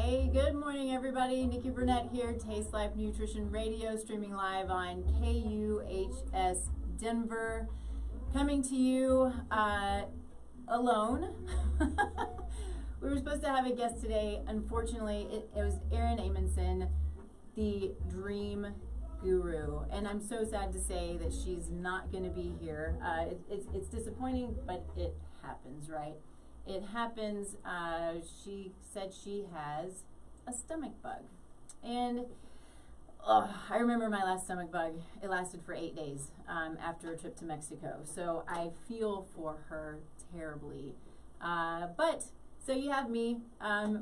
Hey, good morning, everybody. Nikki Burnett here, Taste Life Nutrition Radio, streaming live on KUHS Denver. Coming to you alone. We were supposed to have a guest today. Unfortunately, it was Erin Amundsen, the dream guru, and I'm so sad to say that she's not going to be here. It's disappointing, but it happens, right? It happens. She said she has a stomach bug, and I remember my last stomach bug. It lasted for 8 days after a trip to Mexico, so I feel for her terribly. But so you have me,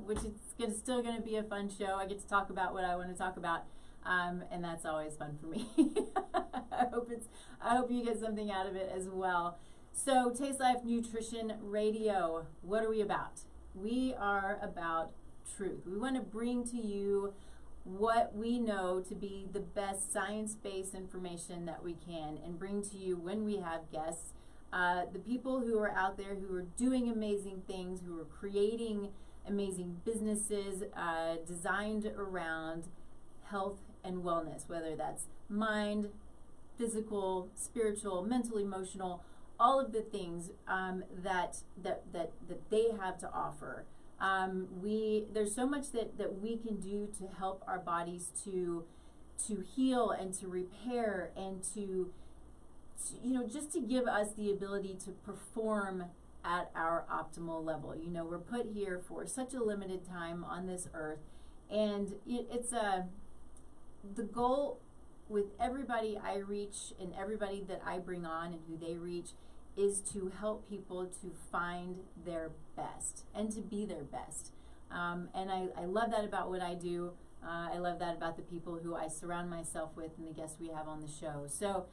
which is still going to be a fun show. I get to talk about what I want to talk about, and that's always fun for me. I hope you get something out of it as well. So, Taste Life Nutrition Radio, what are we about? We are about truth. We want to bring to you what we know to be the best science-based information that we can, and bring to you when we have guests, the people who are out there who are doing amazing things, who are creating amazing businesses designed around health and wellness, whether that's mind, physical, spiritual, mental, emotional, all of the things that they have to offer. There's so much that we can do to help our bodies to heal and to repair and to just to give us the ability to perform at our optimal level. We're put here for such a limited time on this earth, and it's the goal with everybody I reach and everybody that I bring on and who they reach is to help people to find their best and to be their best. And I love that about what I do. I love that about the people who I surround myself with and the guests we have on the show. So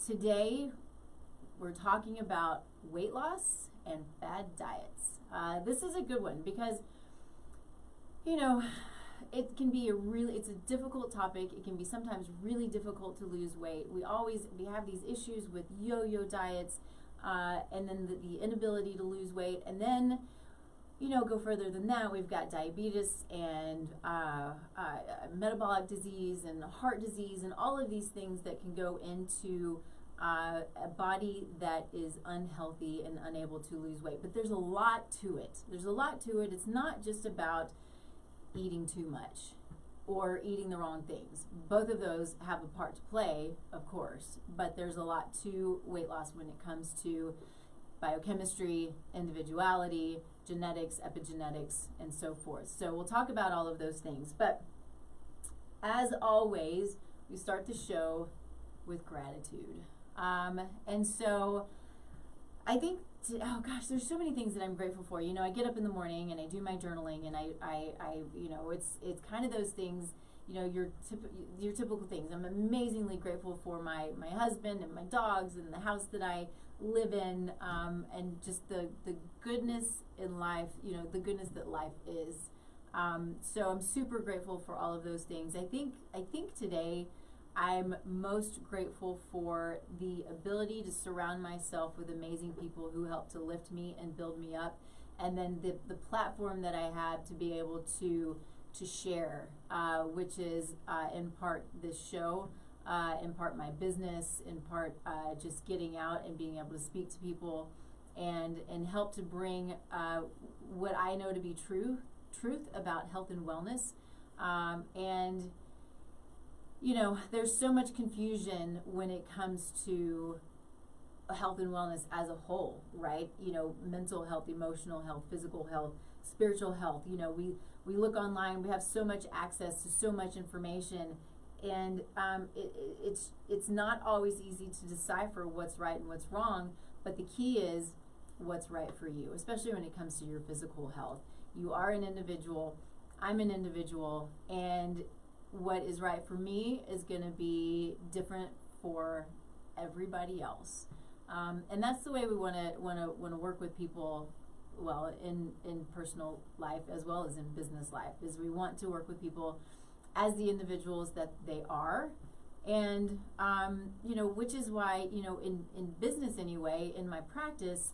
today we're talking about weight loss and bad diets. This is a good one because, it can be it's a difficult topic. It can be sometimes really difficult to lose weight. We have these issues with yo-yo diets, and then the inability to lose weight. And then, go further than that, we've got diabetes and metabolic disease and heart disease and all of these things that can go into a body that is unhealthy and unable to lose weight. But there's a lot to it. It's not just about eating too much or eating the wrong things. Both of those have a part to play, of course, but there's a lot to weight loss when it comes to biochemistry, individuality, genetics, epigenetics, and so forth. So we'll talk about all of those things. But as always, we start the show with gratitude. And so I think, there's so many things that I'm grateful for. I get up in the morning and I do my journaling, and it's kind of those things, your typical things. I'm amazingly grateful for my husband and my dogs and the house that I live in, and just the goodness in life, the goodness that life is. So I'm super grateful for all of those things. I think today I'm most grateful for the ability to surround myself with amazing people who help to lift me and build me up, and then the platform that I have to be able to share, which is in part this show, in part my business, in part just getting out and being able to speak to people and help to bring what I know to be truth about health and wellness, and there's so much confusion when it comes to health and wellness as a whole, right? Mental health, emotional health, physical health, spiritual health. We look online, we have so much access to so much information, and it's not always easy to decipher what's right and what's wrong, but the key is what's right for you, especially when it comes to your physical health. You are an individual, I'm an individual, and what is right for me is going to be different for everybody else, and that's the way we want to work with people. Well, in personal life as well as in business life, is we want to work with people as the individuals that they are, and which is why in business anyway, in my practice,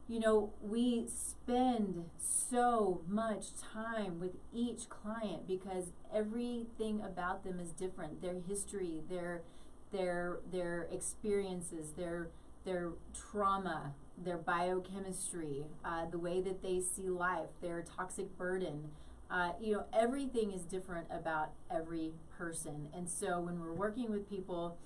we spend so much time with each client because everything about them is different. Their history, their experiences, their trauma, their biochemistry, the way that they see life, their toxic burden. Everything is different about every person. And so when we're working with people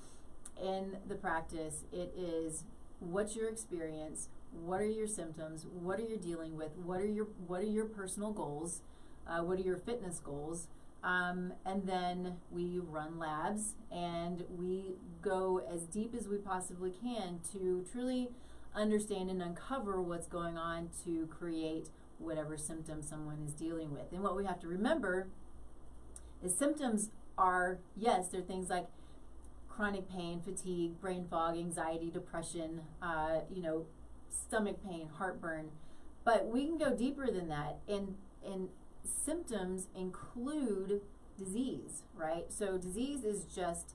in the practice, it is, what's your experience? What are your symptoms? What are you dealing with? What are your personal goals? What are your fitness goals? And then we run labs and we go as deep as we possibly can to truly understand and uncover what's going on to create whatever symptom someone is dealing with. And what we have to remember is symptoms are, yes, they're things like chronic pain, fatigue, brain fog, anxiety, depression, stomach pain, heartburn. But we can go deeper than that. And symptoms include disease, right? So disease is just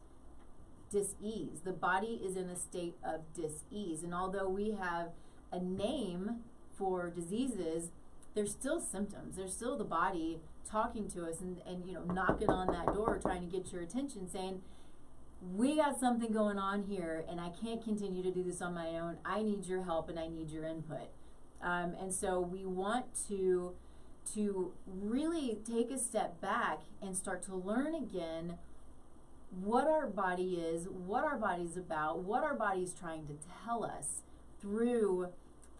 dis-ease. The body is in a state of dis-ease. And although we have a name for diseases, there's still symptoms. There's still the body talking to us and knocking on that door, trying to get your attention, saying, we got something going on here and I can't continue to do this on my own. I need your help and I need your input. And so we want to really take a step back and start to learn again what our body is, what our body's about, what our body's trying to tell us through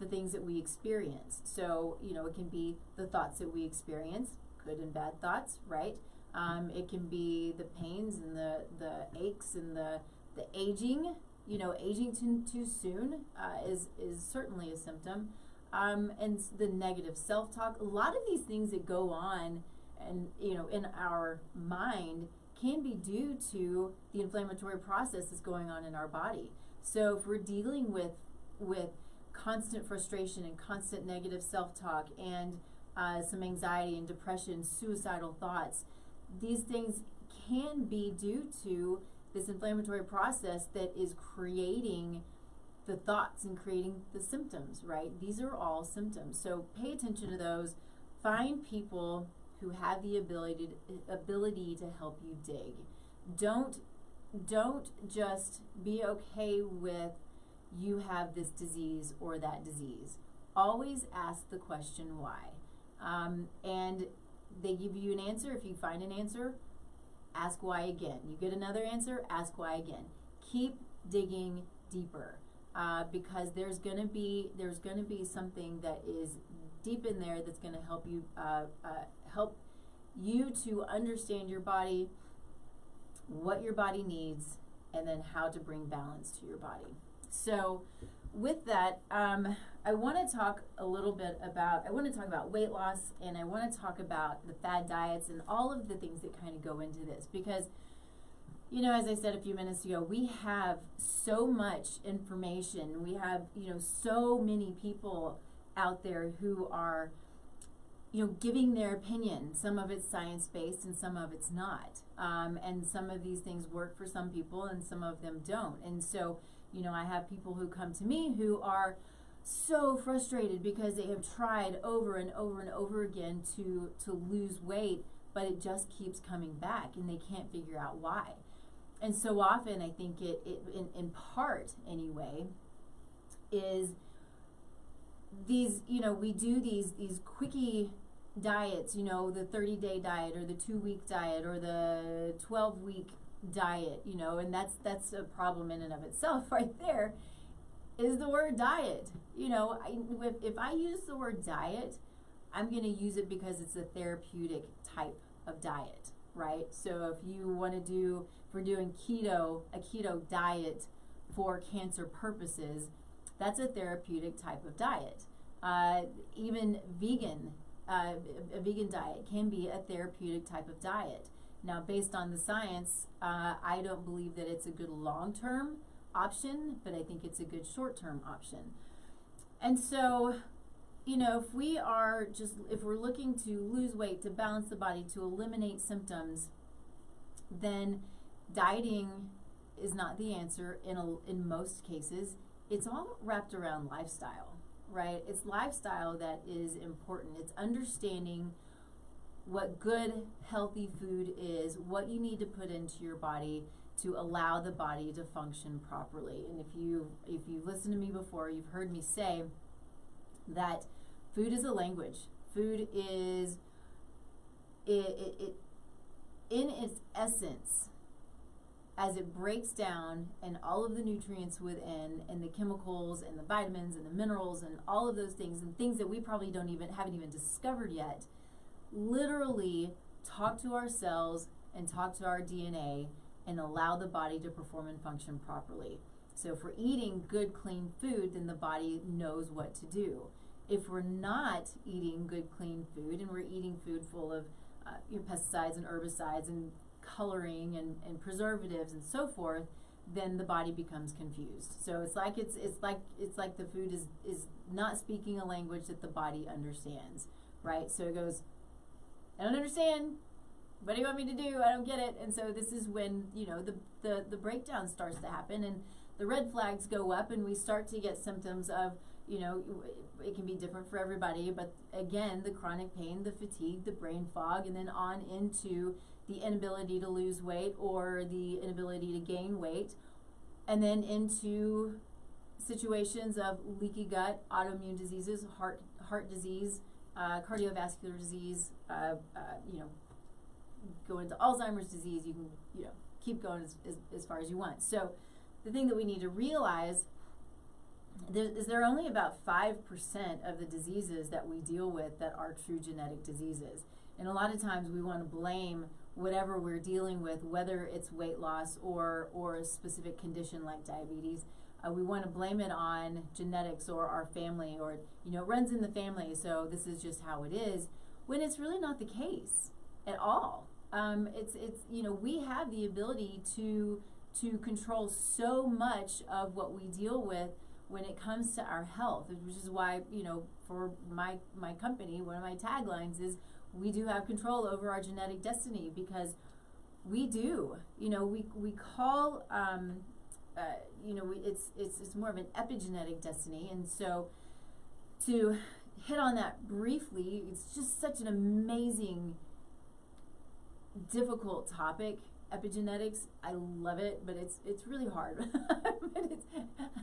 the things that we experience. So, it can be the thoughts that we experience, good and bad thoughts, right? It can be the pains and the aches and the aging. Aging too soon is certainly a symptom. And the negative self-talk. A lot of these things that go on and in our mind can be due to the inflammatory process that's going on in our body. So if we're dealing with constant frustration and constant negative self-talk and some anxiety and depression, suicidal thoughts, these things can be due to this inflammatory process that is creating the thoughts and creating the symptoms, right? These are all symptoms. So pay attention to those. Find people who have the ability to help you dig. Don't just be okay with you have this disease or that disease. Always ask the question why. And they give you an answer. If you find an answer, ask why again. You get another answer, ask why again. Keep digging deeper, because there's gonna be something that is deep in there that's gonna help you to understand your body, what your body needs, and then how to bring balance to your body. So with that, I want to talk about weight loss, and I want to talk about the fad diets and all of the things that kind of go into this, because as I said a few minutes ago, we have so much information. We have so many people out there who are giving their opinion. Some of it's science-based and some of it's not, and some of these things work for some people and some of them don't. And so I have people who come to me who are so frustrated because they have tried over and over and over again to lose weight, but it just keeps coming back and they can't figure out why. And so often I think it in part anyway, is these, we do these quickie diets, the 30-day diet or the 2-week diet or the 12-week diet, and that's a problem in and of itself right there, is the word diet. If I use the word diet, I'm going to use it because it's a therapeutic type of diet, right? So if we're doing a keto diet for cancer purposes, that's a therapeutic type of diet. Even a vegan diet can be a therapeutic type of diet. Now, based on the science, I don't believe that it's a good long-term option, but I think it's a good short-term option. And so, if we're looking to lose weight, to balance the body, to eliminate symptoms, then dieting is not the answer in most cases. It's all wrapped around lifestyle, right? It's lifestyle that is important. It's understanding what good, healthy food is, what you need to put into your body to allow the body to function properly. And if you've listened to me before, you've heard me say that food is a language. Food is it in its essence, as it breaks down and all of the nutrients within and the chemicals and the vitamins and the minerals and all of those things and things that we probably haven't even discovered yet, literally talk to our cells and talk to our DNA and allow the body to perform and function properly. So if we're eating good, clean food, then the body knows what to do. If we're not eating good, clean food and we're eating food full of pesticides and herbicides and coloring and preservatives and so forth, then the body becomes confused. So it's like the food is not speaking a language that the body understands, right? So it goes, I don't understand. What do you want me to do? I don't get it. And so this is when, the breakdown starts to happen and the red flags go up and we start to get symptoms of, it can be different for everybody, but again, the chronic pain, the fatigue, the brain fog, and then on into the inability to lose weight or the inability to gain weight, and then into situations of leaky gut, autoimmune diseases, heart disease, cardiovascular disease, go into Alzheimer's disease. You can keep going as far as you want. So the thing that we need to realize is there are only about 5% of the diseases that we deal with that are true genetic diseases. And a lot of times we want to blame whatever we're dealing with, whether it's weight loss or a specific condition like diabetes. We want to blame it on genetics or our family, or it runs in the family, so this is just how it is, when it's really not the case at all. It's we have the ability to control so much of what we deal with when it comes to our health, which is why, for my company, one of my taglines is we do have control over our genetic destiny, because we do. We call it's more of an epigenetic destiny. And so to hit on that briefly, it's just such an amazing, difficult topic. Epigenetics, I love it, but it's really hard.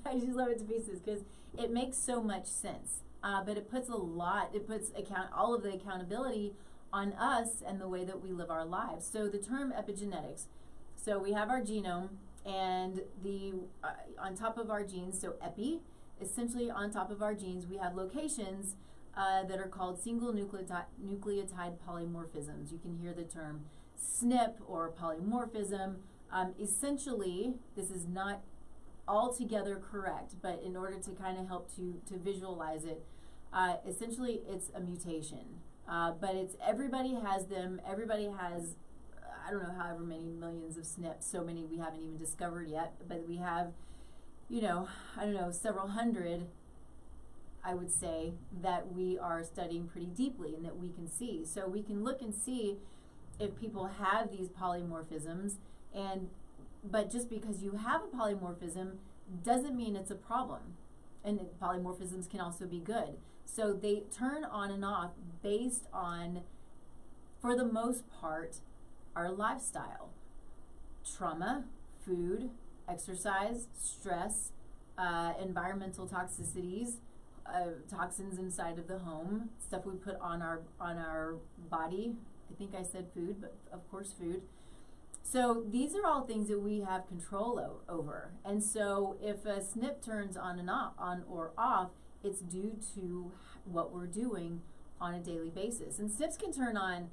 I just love it to pieces because it makes so much sense. But it puts all of the accountability on us and the way that we live our lives. So the term epigenetics, so we have our genome, and on top of our genes, so epi, essentially on top of our genes, we have locations that are called single nucleotide polymorphisms. You can hear the term SNP or polymorphism. Essentially, this is not altogether correct, but in order to kind of help to visualize it, essentially it's a mutation. But everybody has them. Everybody has, I don't know, however many millions of SNPs, so many we haven't even discovered yet, but we have, several hundred, I would say, that we are studying pretty deeply and that we can see. So we can look and see if people have these polymorphisms, but just because you have a polymorphism doesn't mean it's a problem. And polymorphisms can also be good. So they turn on and off based on, for the most part, our lifestyle. Trauma, food, exercise, stress, environmental toxicities, toxins inside of the home, stuff we put on our body. I think I said food, but of course food. So these are all things that we have control over. And so if a SNP turns on or off, it's due to what we're doing on a daily basis. And SNPs can turn on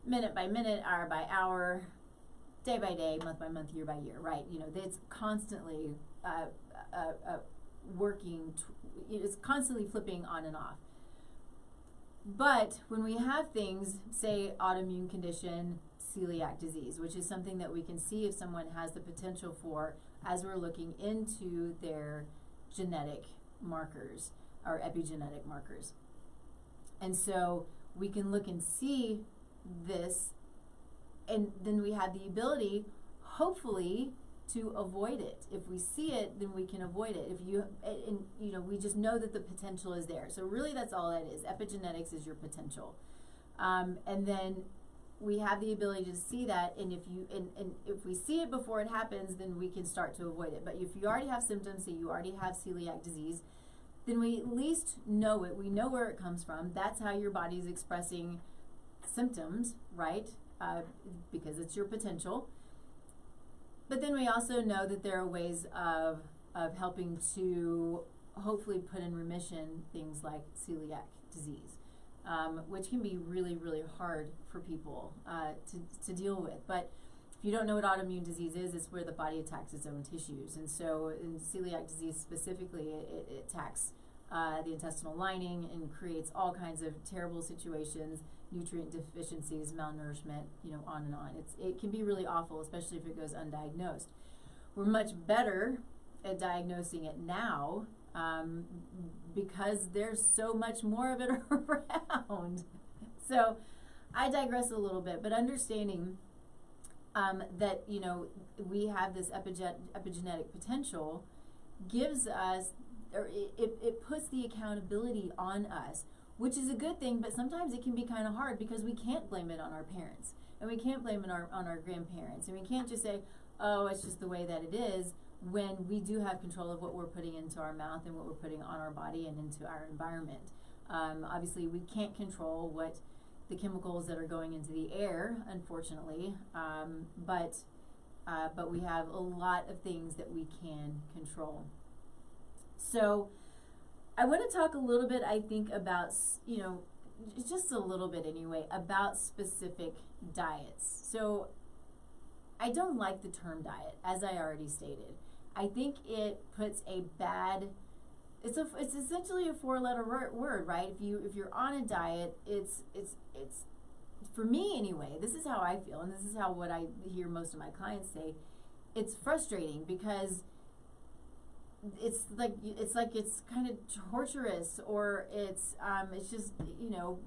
minute by minute, hour by hour, day by day, month by month, year by year, right? It's constantly working. It's constantly flipping on and off. But when we have things, say autoimmune condition, celiac disease, which is something that we can see if someone has the potential for as we're looking into their genetic markers or epigenetic markers. And so we can look and see this, and then we have the ability, hopefully, to avoid it. If we see it, then we can avoid it. We just know that the potential is there. So really that's all that is. Epigenetics is your potential. And then we have the ability to see that, and if we see it before it happens, then we can start to avoid it. But if you already have symptoms, say you already have celiac disease, then we at least know it. We know where it comes from. That's how your body is expressing symptoms, right? Because it's your potential. But then we also know that there are ways of helping to hopefully put in remission things like celiac disease, which can be really, really hard for people to deal with. But if you don't know what autoimmune disease is, it's where the body attacks its own tissues. And so in celiac disease specifically, it attacks the intestinal lining and creates all kinds of terrible situations, nutrient deficiencies, malnourishment, on and on. It can be really awful, especially if it goes undiagnosed. We're much better at diagnosing it now because there's so much more of it around. So I digress a little bit, but understanding that we have this epigenetic potential gives us, or it puts the accountability on us, which is a good thing, but sometimes it can be kind of hard because we can't blame it on our parents, and we can't blame it on our grandparents, and we can't just say, oh, it's just the way that it is, when we do have control of what we're putting into our mouth and what we're putting on our body and into our environment. Obviously, we can't control what the chemicals that are going into the air, unfortunately, but we have a lot of things that we can control. So I want to talk a little bit, I think, about, just a little bit anyway, about specific diets. So I don't like the term diet, as I already stated. I think it puts a bad, it's essentially a four-letter word, right? If you're on a diet, it's for me anyway, this is how I feel, and this is how what I hear most of my clients say. It's frustrating because it's like it's kind of torturous, or it's just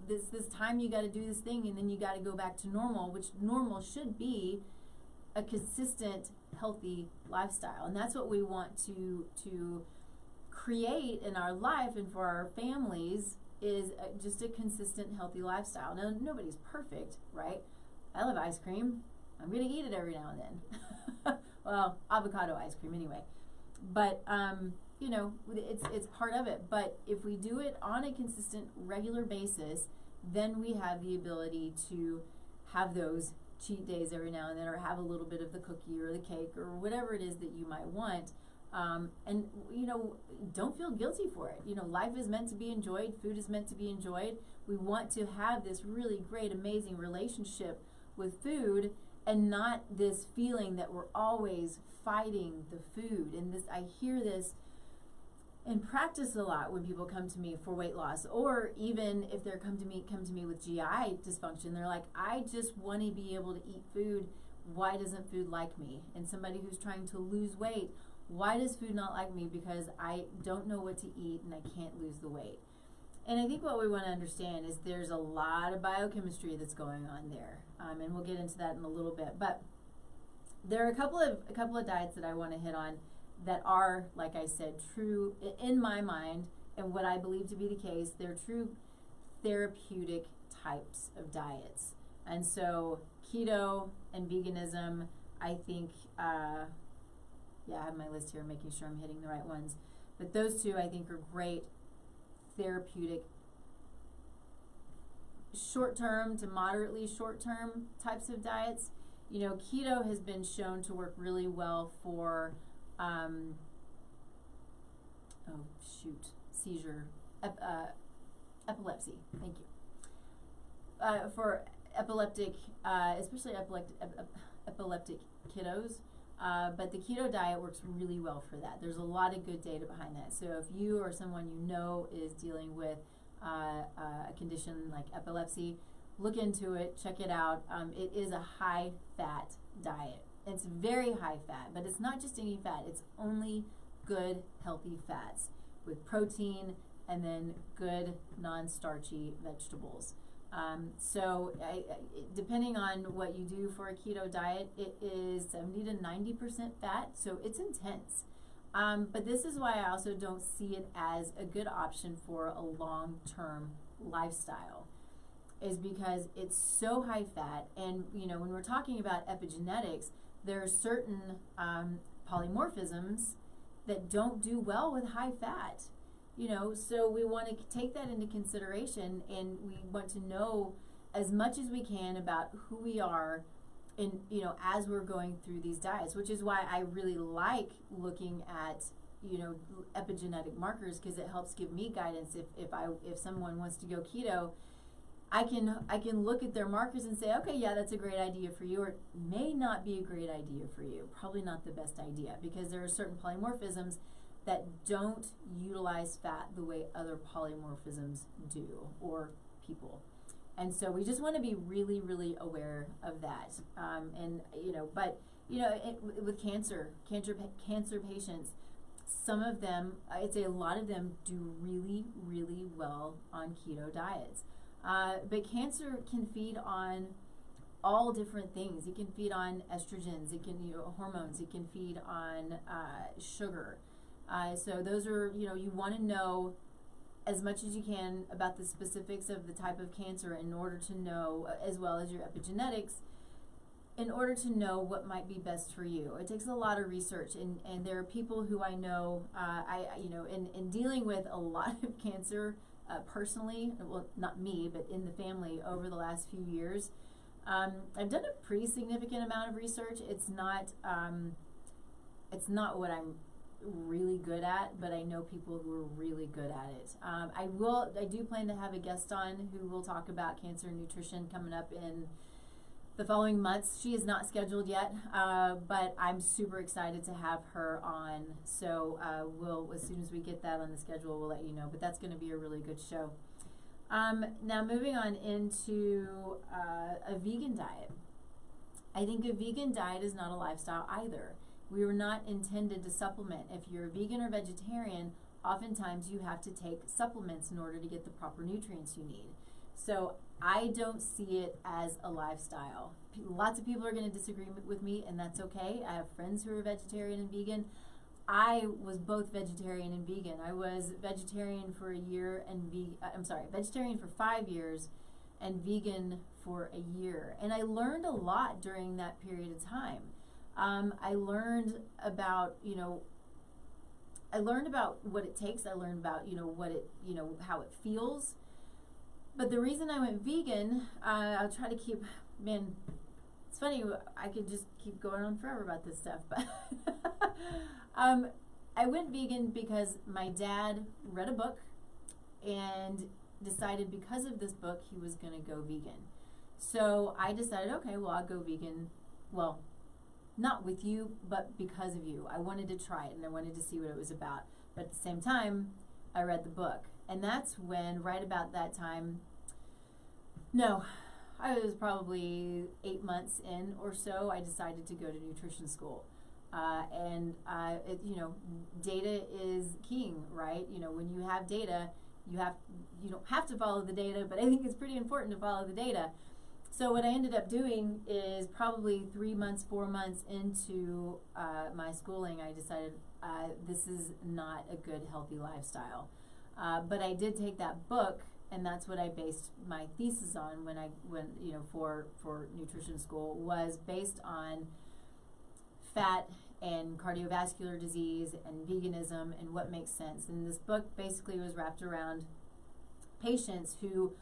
this time you got to do this thing and then you got to go back to normal, which normal should be a consistent healthy lifestyle, and that's what we want to create in our life and for our families, is just a consistent healthy lifestyle. Now nobody's perfect, right? I love ice cream. I'm gonna eat it every now and then. Well, avocado ice cream anyway. But it's part of it. But if we do it on a consistent, regular basis, then we have the ability to have those cheat days every now and then, or have a little bit of the cookie or the cake or whatever it is that you might want. And don't feel guilty for it. Life is meant to be enjoyed. Food is meant to be enjoyed. We want to have this really great, amazing relationship with food, and not this feeling that we're always fighting the food. And this, I hear this in practice a lot when people come to me for weight loss, or even if they're come to me with GI dysfunction. They're like, I just want to be able to eat food. Why doesn't food like me? And somebody who's trying to lose weight, why does food not like me? Because I don't know what to eat and I can't lose the weight. And I think what we want to understand is there's a lot of biochemistry that's going on there, and we'll get into that in a little bit. But there are a couple of diets that I want to hit on that are, like I said, true in my mind, and what I believe to be the case. They're true therapeutic types of diets. And so keto and veganism, I think, I have my list here, making sure I'm hitting the right ones. But those two, I think, are great therapeutic short-term to moderately short-term types of diets. Keto has been shown to work really well for epilepsy. Thank you. For epileptic, especially epileptic kiddos. But the keto diet works really well for that. There's a lot of good data behind that. So if you or someone is dealing with a condition like epilepsy, look into it, check it out. It is a high-fat diet. It's very high fat, but it's not just any fat. It's only good, healthy fats with protein and then good non-starchy vegetables. Depending on what you do for a keto diet, it is 70 to 90% fat, so it's intense. But this is why I also don't see it as a good option for a long-term lifestyle, is because it's so high fat. And, when we're talking about epigenetics, there are certain polymorphisms that don't do well with high fat. So we want to take that into consideration, and we want to know as much as we can about who we are in, as we're going through these diets, which is why I really like looking at, epigenetic markers, because it helps give me guidance. If someone wants to go keto, I can look at their markers and say, okay, yeah, that's a great idea for you, or it may not be a great idea for you. Probably not the best idea, because there are certain polymorphisms that don't utilize fat the way other polymorphisms do, or people. And so we just want to be really, really aware of that. With cancer patients, some of them, I'd say a lot of them, do really, really well on keto diets. But cancer can feed on all different things. It can feed on estrogens, it can, hormones, it can feed on sugar. So those are, you want to know as much as you can about the specifics of the type of cancer in order to know, as well as your epigenetics, in order to know what might be best for you. It takes a lot of research, and there are people who I know, in dealing with a lot of cancer personally, well, not me, but in the family over the last few years, I've done a pretty significant amount of research. It's not what I'm really good at, but I know people who are really good at it. I do plan to have a guest on who will talk about cancer and nutrition coming up in the following months. She is not scheduled yet, but I'm super excited to have her on. So we'll, as soon as we get that on the schedule, we'll let you know. But that's going to be a really good show. Now moving on into a vegan diet. I think a vegan diet is not a lifestyle either. We were not intended to supplement. If you're a vegan or vegetarian, oftentimes you have to take supplements in order to get the proper nutrients you need. So I don't see it as a lifestyle. Lots of people are going to disagree with me, and that's okay. I have friends who are vegetarian and vegan. I was both vegetarian and vegan. I was vegetarian for a year and vegetarian for 5 years and vegan for a year. And I learned a lot during that period of time. I learned about, what it takes. I learned about, how it feels. But the reason I went vegan, I'll try to keep, it's funny, I could just keep going on forever about this stuff, but I went vegan because my dad read a book and decided because of this book he was going to go vegan. So I decided, okay, well, I'll go vegan. Well, not with you, but because of you. I wanted to try it and I wanted to see what it was about. But at the same time, I read the book. And that's when, right about that time, I was probably 8 months in or so, I decided to go to nutrition school. Data is king, right? When you have data, you don't have to follow the data, but I think it's pretty important to follow the data. So what I ended up doing is probably 3 months, 4 months into my schooling, I decided this is not a good, healthy lifestyle. But I did take that book, and that's what I based my thesis on when I went, for nutrition school, was based on fat and cardiovascular disease and veganism and what makes sense. And this book basically was wrapped around patients who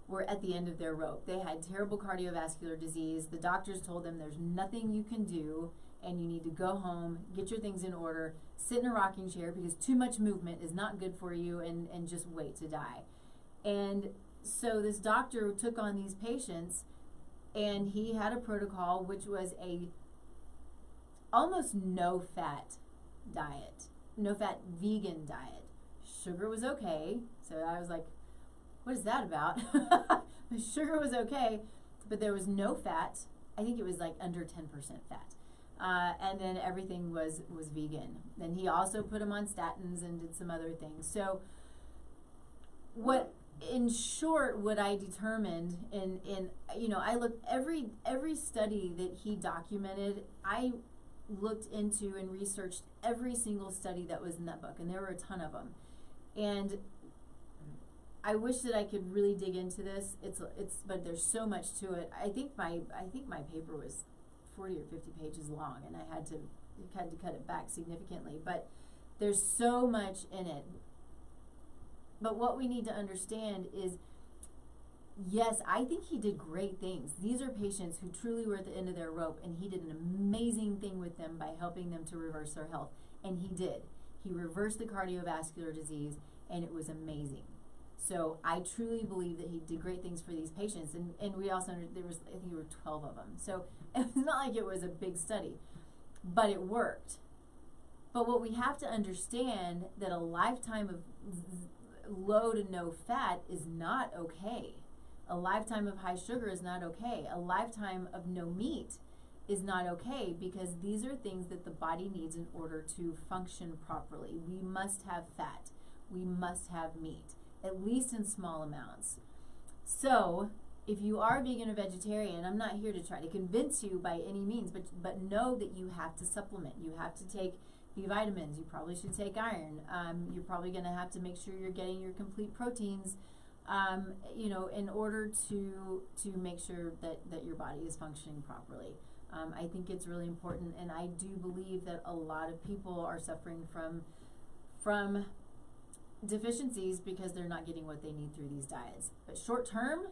were at the end of their rope. They had terrible cardiovascular disease. The doctors told them there's nothing you can do and you need to go home, get your things in order, sit in a rocking chair because too much movement is not good for you, and just wait to die. And so this doctor took on these patients, and he had a protocol which was a almost no-fat diet, no-fat vegan diet. Sugar was okay, so I was like, what is that about? Sugar was okay, but there was no fat. I think it was like under 10% fat. And then everything was vegan. Then he also put him on statins and did some other things. So what in short, what I determined in I looked every study that he documented, I looked into and researched every single study that was in that book, and there were a ton of them. And I wish that I could really dig into this. But there's so much to it. I think my paper was 40 or 50 pages long, and I had to cut it back significantly. But there's so much in it. But what we need to understand is, yes, I think he did great things. These are patients who truly were at the end of their rope, and he did an amazing thing with them by helping them to reverse their health. And he did. He reversed the cardiovascular disease, and it was amazing. So I truly believe that he did great things for these patients. And we also, I think there were 12 of them. So it's not like it was a big study, but it worked. But what we have to understand, that a lifetime of low to no fat is not okay. A lifetime of high sugar is not okay. A lifetime of no meat is not okay, because these are things that the body needs in order to function properly. We must have fat. We must have meat, at least in small amounts. So if you are vegan or vegetarian, I'm not here to try to convince you by any means, but know that you have to supplement. You have to take B vitamins. You probably should take iron. You're probably going to have to make sure you're getting your complete proteins, in order to make sure that your body is functioning properly. I think it's really important, and I do believe that a lot of people are suffering from deficiencies because they're not getting what they need through these diets. But short term,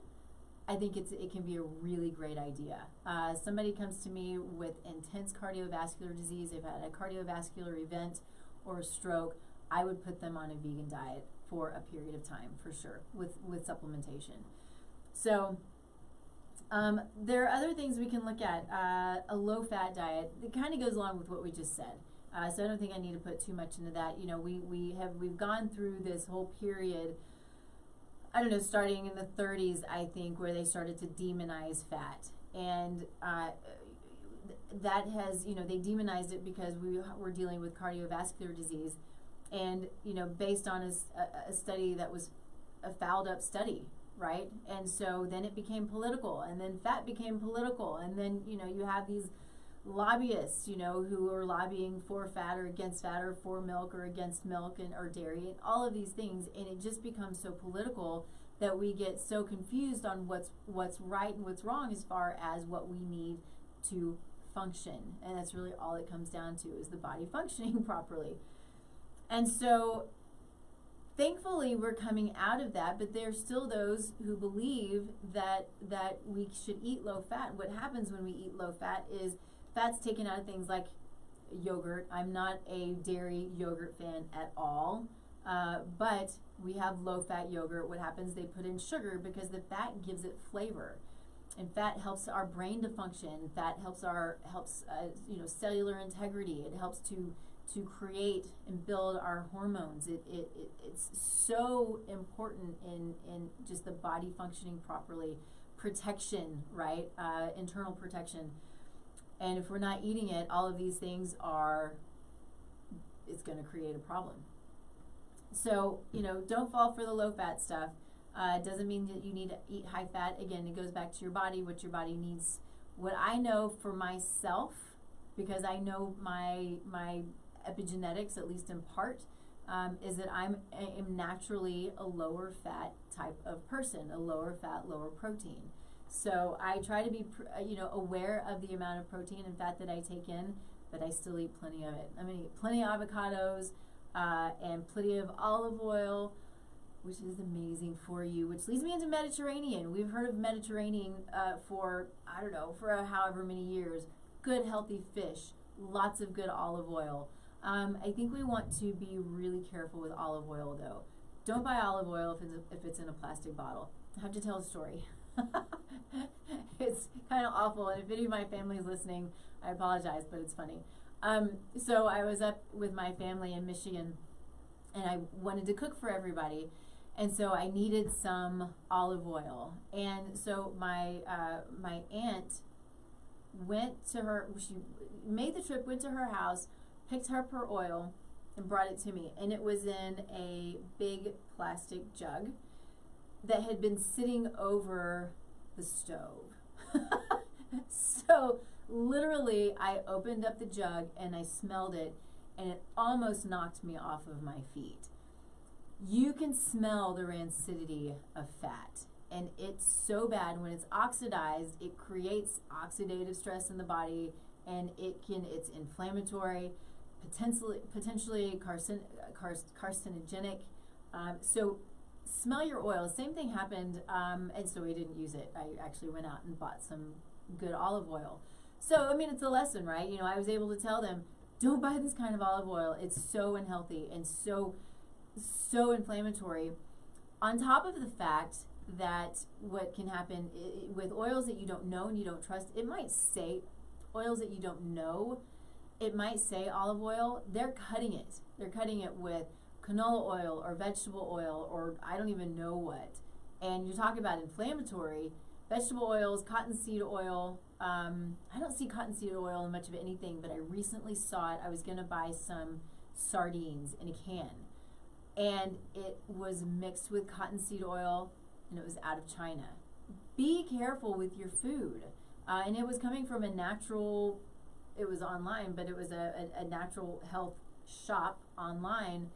I think it can be a really great idea. Somebody comes to me with intense cardiovascular disease, they've had a cardiovascular event or a stroke, I would put them on a vegan diet for a period of time, for sure, with supplementation. So there are other things we can look at. A low-fat diet, it kind of goes along with what we just said. So I don't think I need to put too much into that. We've gone through this whole period, I don't know, starting in the 30s, I think, where they started to demonize fat. And that has, they demonized it because we were dealing with cardiovascular disease. And, based on a study that was a fouled up study, right? And so then it became political, and then fat became political. And then, you have these lobbyists, who are lobbying for fat or against fat, or for milk or against milk or dairy, and all of these things. And it just becomes so political that we get so confused on what's right and what's wrong as far as what we need to function. And that's really all it comes down to, is the body functioning properly. And so thankfully we're coming out of that, but there's still those who believe that we should eat low fat. What happens when we eat low fat is fat's taken out of things like yogurt. I'm not a dairy yogurt fan at all, but we have low-fat yogurt. What happens? They put in sugar because the fat gives it flavor, and fat helps our brain to function. Fat helps cellular integrity. It helps to create and build our hormones. It's so important in just the body functioning properly. Protection, right? Internal protection. And if we're not eating it, all of these things it's going to create a problem. So, don't fall for the low-fat stuff. It doesn't mean that you need to eat high fat. Again, it goes back to your body, what your body needs. What I know for myself, because I know my epigenetics, at least in part, is that I am naturally a lower fat type of person, a lower fat, lower protein. So I try to be, aware of the amount of protein and fat that I take in, but I still eat plenty of it. I'm going to eat plenty of avocados and plenty of olive oil, which is amazing for you, which leads me into Mediterranean. We've heard of Mediterranean for however many years. Good, healthy fish, lots of good olive oil. I think we want to be really careful with olive oil, though. Don't buy olive oil if it's in a plastic bottle. I have to tell a story. It's kind of awful, and if any of my family is listening, I apologize, but it's funny. So I was up with my family in Michigan, and I wanted to cook for everybody, and so I needed some olive oil. And so my aunt went to her, she made the trip, went to her house, picked up her oil, and brought it to me. And it was in a big plastic jug. that had been sitting over the stove. So literally I opened up the jug and I smelled it, and it almost knocked me off of my feet. You can smell the rancidity of fat, and it's so bad. When it's oxidized, it creates oxidative stress in the body, and it's inflammatory, potentially carcinogenic. So smell your oil. Same thing happened, and so we didn't use it. I actually went out and bought some good olive oil. So, I mean, it's a lesson, right? You know, I was able to tell them, don't buy this kind of olive oil. It's so unhealthy and so inflammatory. On top of the fact that what can happen with oils that you don't know and you don't trust, it might say oils that you don't know, it might say olive oil. They're cutting it. They're cutting it with canola oil or vegetable oil or I don't even know what. And you're talking about inflammatory. Vegetable oils, cottonseed oil. I don't see cottonseed oil in much of anything, but I recently saw it. I was going to buy some sardines in a can, and it was mixed with cottonseed oil, and it was out of China. Be careful with your food. And it was coming from a natural, it was online, but it was a natural health shop online.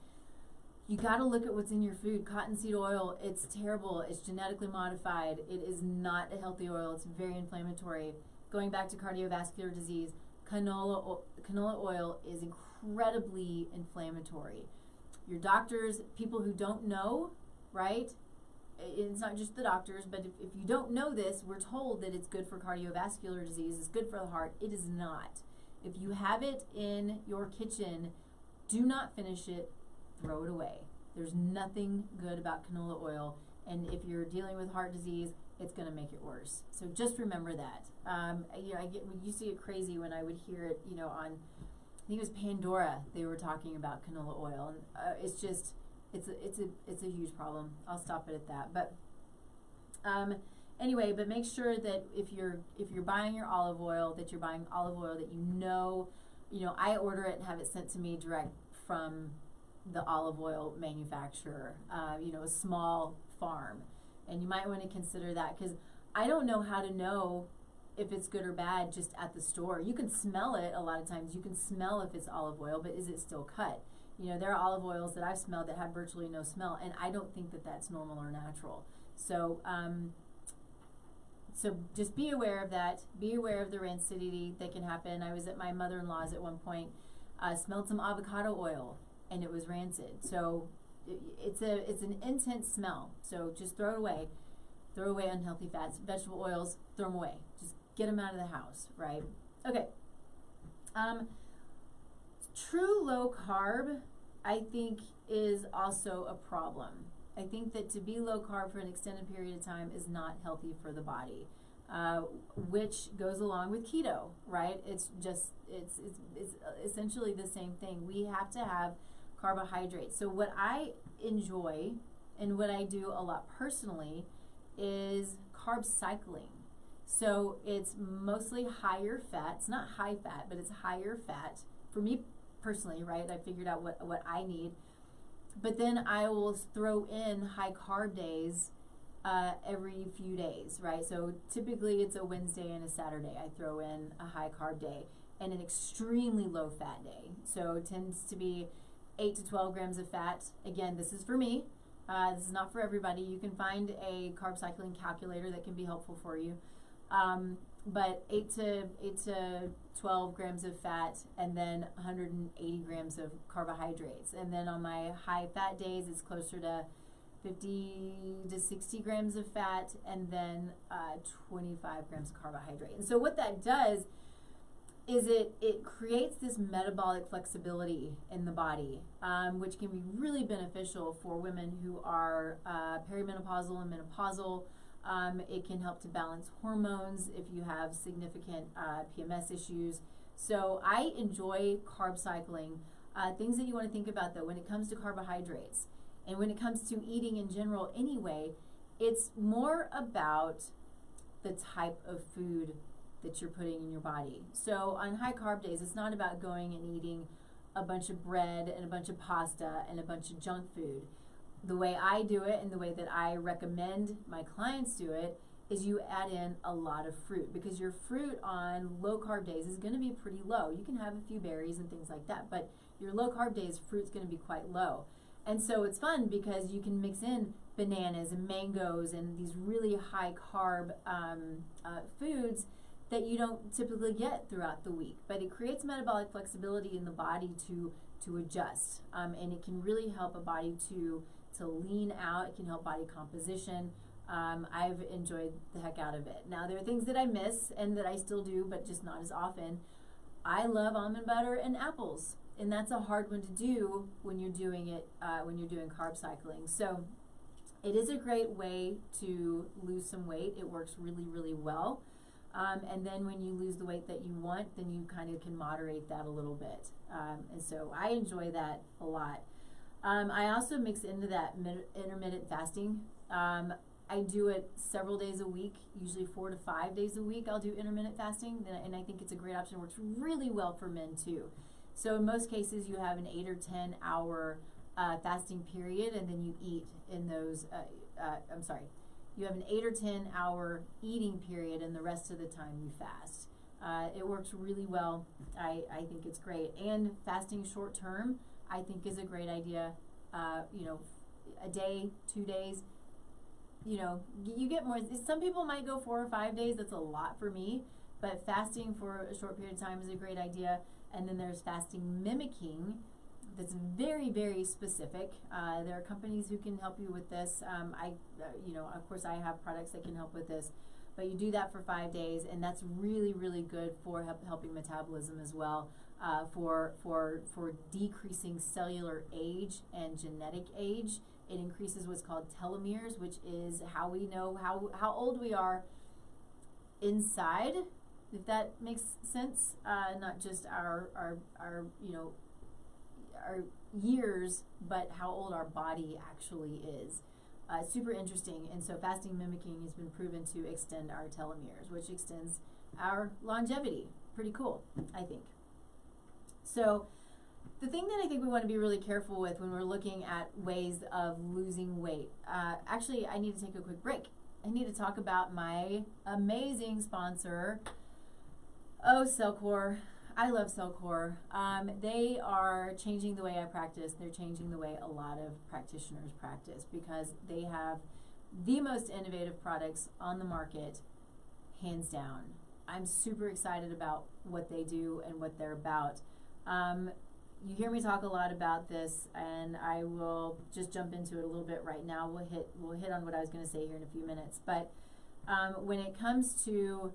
You got to look at what's in your food. Cottonseed oil, it's terrible. It's genetically modified. It is not a healthy oil. It's very inflammatory. Going back to cardiovascular disease, canola oil is incredibly inflammatory. Your doctors, people who don't know, right? It's not just the doctors, but if you don't know this, we're told that it's good for cardiovascular disease, it's good for the heart. It is not. If you have it in your kitchen, do not finish it. Throw it away. There's nothing good about canola oil, and if you're dealing with heart disease, it's going to make it worse. So just remember that. You know, we used to get crazy when I would hear it. You know, on I think it was Pandora. They were talking about canola oil, and it's just it's a huge problem. I'll stop it at that. But anyway, but make sure that if you're buying your olive oil, that you're buying olive oil that you know. I order it and have it sent to me direct from the olive oil manufacturer, a small farm. And you might want to consider that, because I don't know how to know if it's good or bad just at the store. You can smell it a lot of times. You can smell if it's olive oil, but is it still cut? There are olive oils that I've smelled that have virtually no smell, and I don't think that that's normal or natural. So, so just be aware of that. Be aware of the rancidity that can happen. I was at my mother-in-law's at one point, smelled some avocado oil, and it was rancid. So it's an intense smell. So just throw it away. Throw away unhealthy fats. Vegetable oils, throw them away. Just get them out of the house, right? Okay. True low carb, I think, is also a problem. I think that to be low carb for an extended period of time is not healthy for the body, which goes along with keto, right? It's essentially the same thing. We have to have carbohydrates. So what I enjoy and what I do a lot personally is carb cycling. So it's mostly higher fat. It's not high fat, but it's higher fat for me personally, right? I figured out what I need. But then I will throw in high carb days every few days, right? So typically it's a Wednesday and a Saturday. I throw in a high carb day and an extremely low fat day. So it tends to be 8 to 12 grams of fat. Again, this is for me. This is not for everybody. You can find a carb cycling calculator that can be helpful for you. But 8 to 12 grams of fat, and then 180 grams of carbohydrates. And then on my high fat days, it's closer to 50 to 60 grams of fat, and then 25 grams of carbohydrate. And so what that does is it creates this metabolic flexibility in the body, which can be really beneficial for women who are perimenopausal and menopausal. It can help to balance hormones if you have significant PMS issues. So I enjoy carb cycling. Things that you want to think about, though, when it comes to carbohydrates and when it comes to eating in general anyway, it's more about the type of food that you're putting in your body. So on high carb days, it's not about going and eating a bunch of bread and a bunch of pasta and a bunch of junk food. the way I do it and the way that I recommend my clients do it is you add in a lot of fruit, because your fruit on low carb days is going to be pretty low. You can have a few berries and things like that, but your low carb days, fruit's going to be quite low. And so it's fun because you can mix in bananas and mangoes and these really high carb foods that you don't typically get throughout the week. But it creates metabolic flexibility in the body to adjust, and it can really help a body to lean out. It can help body composition. I've enjoyed the heck out of it. Now, there are things that I miss and that I still do, but just not as often. I love almond butter and apples, and that's a hard one to do when you're doing it, when you're doing carb cycling. So it is a great way to lose some weight. It works really, really well. And then when you lose the weight that you want, then you kind of can moderate that a little bit. And so I enjoy that a lot. I also mix into that intermittent fasting. I do it several days a week, usually 4 to 5 days a week. I'll do intermittent fasting, and I think it's a great option. It works really well for men too. So in most cases, you have an 8 or 10 hour fasting period, and then you eat in those, you have an 8 or 10 hour eating period, and the rest of the time you fast. It works really well. I think it's great. And fasting short term, I think, is a great idea. A day, 2 days, you get more. Some people might go 4 or 5 days. That's a lot for me. But fasting for a short period of time is a great idea. And then there's fasting mimicking. That's very, very specific. There are companies who can help you with this. Of course, I have products that can help with this. But you do that for 5 days, and that's really, really good for helping metabolism as well, for decreasing cellular age and genetic age. It increases what's called telomeres, which is how we know how old we are inside, if that makes sense. Not just our years, but how old our body actually is. Super interesting. And so fasting mimicking has been proven to extend our telomeres, which extends our longevity. Pretty cool, I think. So the thing that I think we want to be really careful with when we're looking at ways of losing weight, actually, I need to take a quick break. I need to talk about my amazing sponsor, Cellcore. I love Cellcore. They are changing the way I practice. They're changing the way a lot of practitioners practice, because they have the most innovative products on the market, hands down. I'm super excited about what they do and what they're about. You hear me talk a lot about this, and I will just jump into it a little bit right now. We'll hit on what I was going to say here in a few minutes. But when it comes to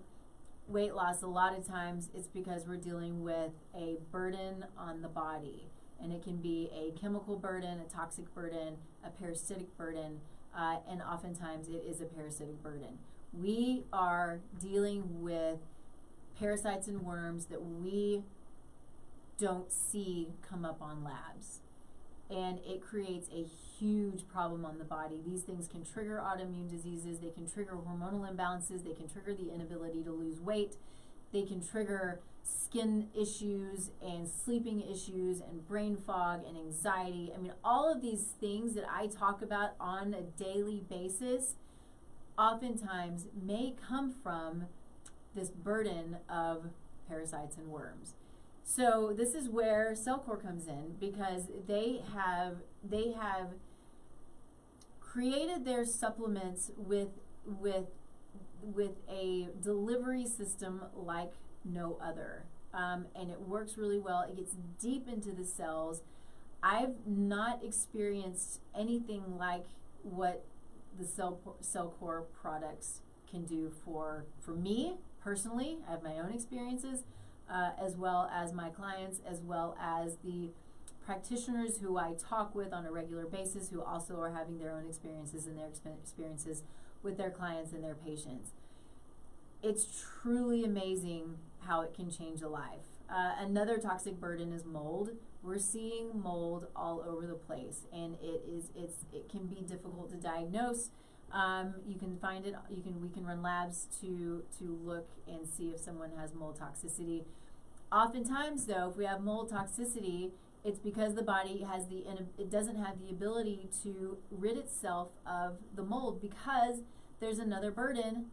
weight loss, a lot of times it's because we're dealing with a burden on the body. And it can be a chemical burden, a toxic burden, a parasitic burden, and oftentimes it is a parasitic burden. We are dealing with parasites and worms that we don't see come up on labs. And it creates a huge problem on the body. These things can trigger autoimmune diseases. They can trigger hormonal imbalances. They can trigger the inability to lose weight. They can trigger skin issues and sleeping issues and brain fog and anxiety. I mean, all of these things that I talk about on a daily basis oftentimes may come from this burden of parasites and worms. So this is where Cellcore comes in, because they have created their supplements with a delivery system like no other, and it works really well. It gets deep into the cells. I've not experienced anything like what the Cellcore products can do for me personally. I have my own experiences, as well as my clients, as well as the practitioners who I talk with on a regular basis, who also are having their own experiences and their experiences with their clients and their patients. It's truly amazing how it can change a life. Another toxic burden is mold. We're seeing mold all over the place, and it can be difficult to diagnose. You can find it. We can run labs to look and see if someone has mold toxicity. Oftentimes, though, if we have mold toxicity, It's because the body has it doesn't have the ability to rid itself of the mold because there's another burden,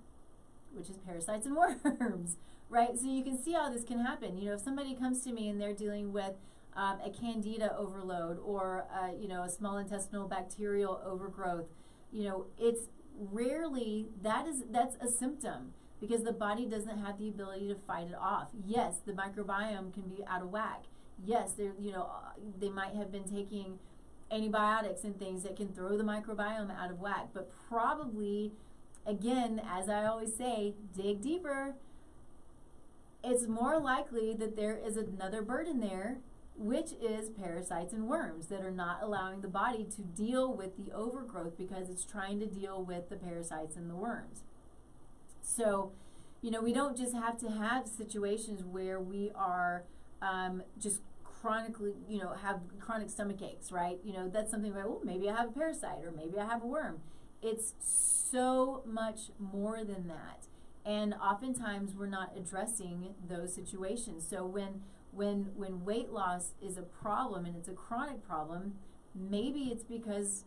which is parasites and worms, right? So you can see how this can happen. You know, if somebody comes to me and they're dealing with a candida overload or, you know, a small intestinal bacterial overgrowth, you know, it's rarely, that's a symptom because the body doesn't have the ability to fight it off. Yes, the microbiome can be out of whack. Yes, you know, they might have been taking antibiotics and things that can throw the microbiome out of whack, but probably, again, as I always say, dig deeper. It's more likely that there is another burden there, which is parasites and worms that are not allowing the body to deal with the overgrowth because it's trying to deal with the parasites and the worms. So, you know, we don't just have to have situations where we are just chronically, you know, have chronic stomach aches, right? You know, that's something like, oh, maybe I have a parasite or maybe I have a worm. It's so much more than that. And oftentimes we're not addressing those situations. So when weight loss is a problem and it's a chronic problem, maybe it's because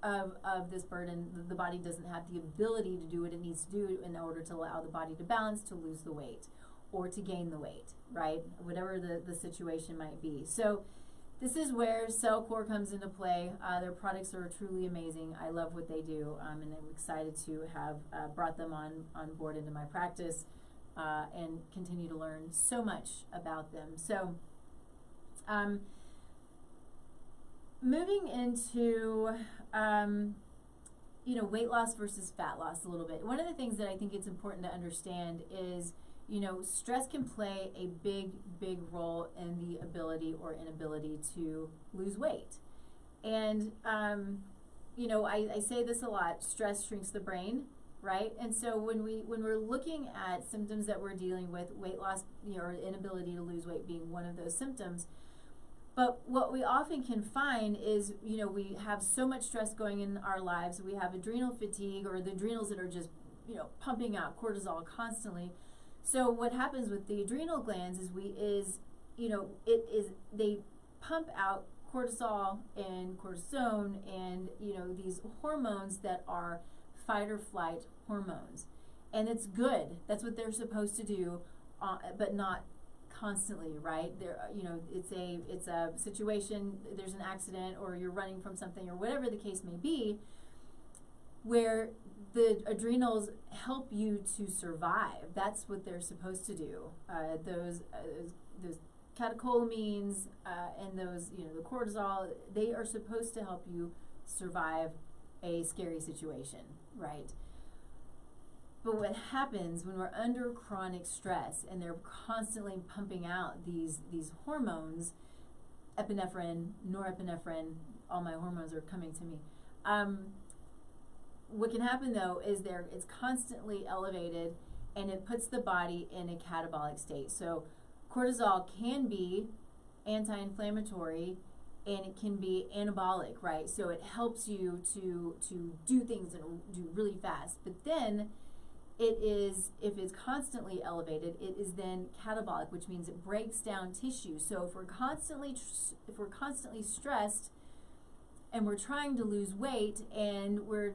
of this burden. The body doesn't have the ability to do what it needs to do in order to allow the body to balance, to lose the weight or to gain the weight, right? Whatever the situation might be. So this is where CellCore comes into play. Their products are truly amazing. I love what they do, and I'm excited to have brought them on board into my practice and continue to learn so much about them. So moving into you know, weight loss versus fat loss a little bit. One of the things that I think it's important to understand is, you know, stress can play a big role in the ability or inability to lose weight. And, you know, I say this a lot, stress shrinks the brain, right? And so when we're looking at symptoms that we're dealing with, weight loss, you know, or inability to lose weight being one of those symptoms, but what we often can find is, you know, we have so much stress going in our lives. We have adrenal fatigue or the adrenals that are just, you know, pumping out cortisol constantly. So what happens with the adrenal glands is you know, they pump out cortisol and cortisone and, you know, these hormones that are fight or flight hormones. And it's good. That's what they're supposed to do, but not constantly, right? There, you know, it's a situation, there's an accident or you're running from something or whatever the case may be, where the adrenals help you to survive. That's what they're supposed to do. Those catecholamines and those, you know, the cortisol, they are supposed to help you survive a scary situation, right? But what happens when we're under chronic stress and they're constantly pumping out these hormones, epinephrine, norepinephrine, all my hormones are coming to me. What can happen though is it's constantly elevated and it puts the body in a catabolic state. So cortisol can be anti-inflammatory and it can be anabolic, right? So it helps you to do things and do really fast. But then it is, if it's constantly elevated, it is then catabolic, which means it breaks down tissue. So if we're constantly stressed and we're trying to lose weight and we're,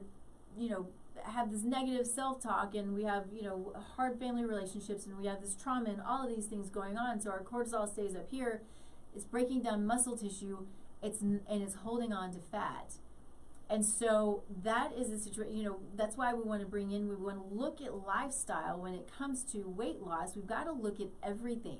you know, have this negative self-talk and we have, you know, hard family relationships and we have this trauma and all of these things going on, so our cortisol stays up here, it's breaking down muscle tissue, and it's holding on to fat. And so that is a situation, you know, that's why we want to look at lifestyle when it comes to weight loss. We've got to look at everything.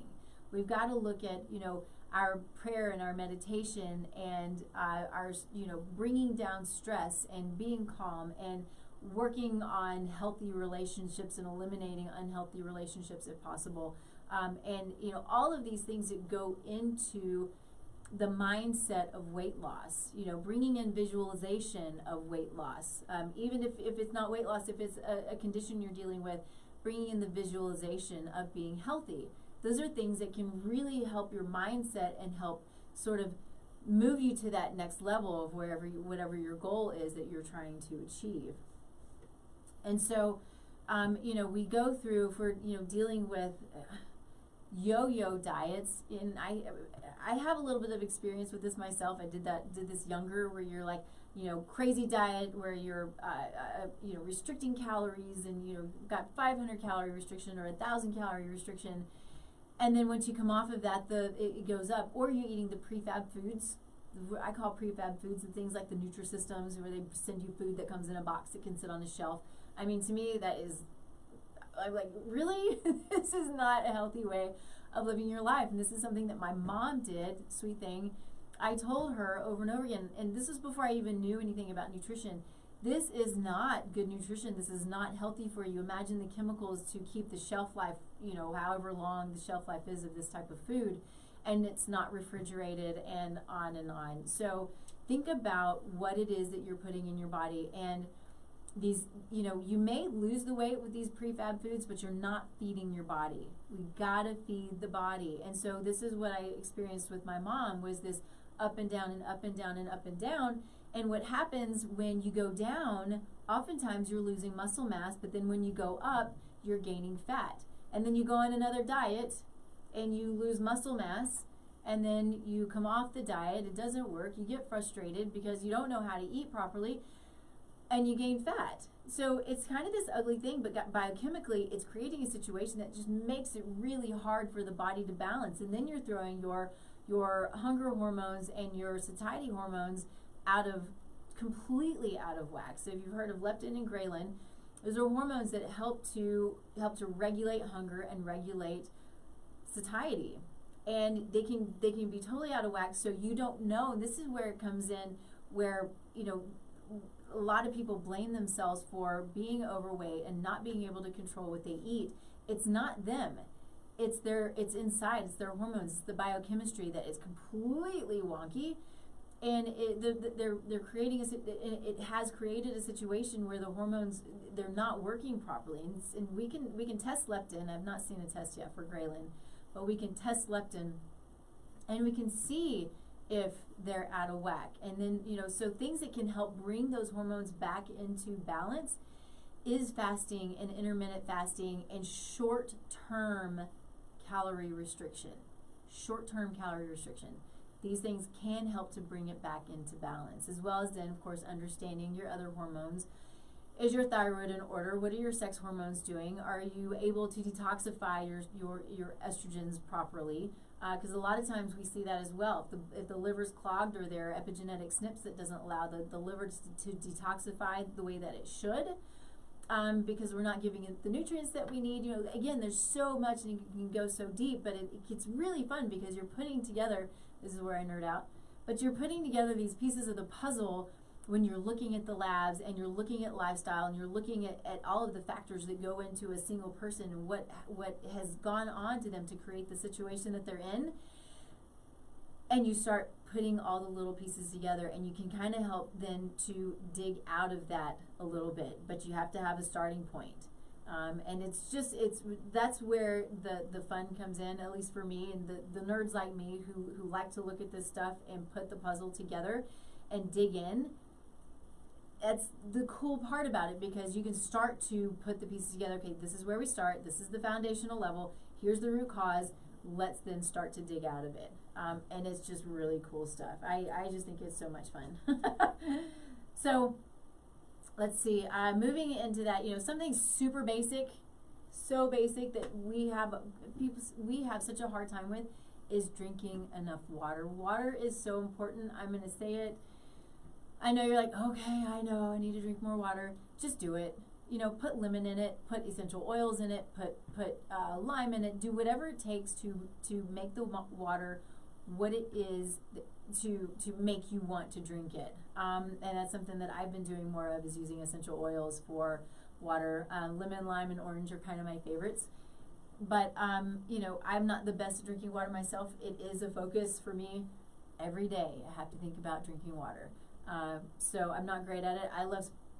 We've got to look at, you know, our prayer and our meditation and our, you know, bringing down stress and being calm and working on healthy relationships and eliminating unhealthy relationships if possible. And, you know, all of these things that go into the mindset of weight loss, you know, bringing in visualization of weight loss, even if it's not weight loss, if it's a condition you're dealing with, bringing in the visualization of being healthy. Those are things that can really help your mindset and help sort of move you to that next level of whatever your goal is that you're trying to achieve. And so, you know, we go through, if we're, you know, dealing with yo-yo diets. And I have a little bit of experience with this myself. I did this younger, where you're like, crazy diet where you're, restricting calories, and, got 500 calorie restriction or 1,000 calorie restriction. And then once you come off of that, it goes up. Or you're eating the prefab foods. I call prefab foods the things like the Nutrisystems, where they send you food that comes in a box that can sit on a shelf. I mean, to me, I'm like, really? This is not a healthy way of living your life. And this is something that my mom did, sweet thing. I told her over and over again, and this was before I even knew anything about nutrition. This is not good nutrition. This is not healthy for you. Imagine the chemicals to keep the shelf life, however long the shelf life is of this type of food. And it's not refrigerated, and on and on. So think about what it is that you're putting in your body. And these, you may lose the weight with these prefab foods, but you're not feeding your body. We gotta feed the body. And so this is what I experienced with my mom, was this up and down and up and down and up and down. And what happens when you go down, oftentimes you're losing muscle mass, but then when you go up, you're gaining fat. And then you go on another diet and you lose muscle mass, and then you come off the diet, it doesn't work, you get frustrated because you don't know how to eat properly, and you gain fat. So it's kind of this ugly thing, but biochemically, it's creating a situation that just makes it really hard for the body to balance. And then you're throwing your hunger hormones and your satiety hormones completely out of whack. So if you've heard of leptin and ghrelin, those are hormones that help to regulate hunger and regulate satiety. And they can be totally out of whack, so you don't know. This is where it comes in, where a lot of people blame themselves for being overweight and not being able to control what they eat. It's not them. It's inside. It's their hormones. It's the biochemistry that is completely wonky, and they're creating it has created a situation where the hormones, they're not working properly. And we can test leptin. I've not seen a test yet for ghrelin, but we can test leptin, and we can see if they're out of whack. And then, so things that can help bring those hormones back into balance is fasting and intermittent fasting and short-term calorie restriction. Short-term calorie restriction. These things can help to bring it back into balance, as well as then, of course, understanding your other hormones. Is your thyroid in order? What are your sex hormones doing? Are you able to detoxify your estrogens properly? Because a lot of times we see that as well. If the liver's clogged, or there are epigenetic SNPs that doesn't allow the liver to detoxify the way that it should, because we're not giving it the nutrients that we need. Again, there's so much, and you can go so deep, but it gets really fun because you're putting together, this is where I nerd out, but you're putting together these pieces of the puzzle when you're looking at the labs, and you're looking at lifestyle, and you're looking at all of the factors that go into a single person, and what has gone on to them to create the situation that they're in. And you start putting all the little pieces together, and you can kind of help then to dig out of that a little bit, but you have to have a starting point. And that's where the fun comes in, at least for me, and the nerds like me who like to look at this stuff and put the puzzle together and dig in. That's the cool part about it, because you can start to put the pieces together. Okay, this is where we start. This is the foundational level. Here's the root cause. Let's then start to dig out of it. And it's just really cool stuff. I just think it's so much fun. So let's see. Moving into that, something super basic, so basic that we have such a hard time with, is drinking enough water. Water is so important. I'm going to say it. I know you're like, okay, I know, I need to drink more water. Just do it. Put lemon in it, put essential oils in it, put lime in it. Do whatever it takes to make the water what it is to make you want to drink it. And that's something that I've been doing more of, is using essential oils for water. Lemon, lime, and orange are kind of my favorites. But I'm not the best at drinking water myself. It is a focus for me every day. I have to think about drinking water. So I'm not great at it.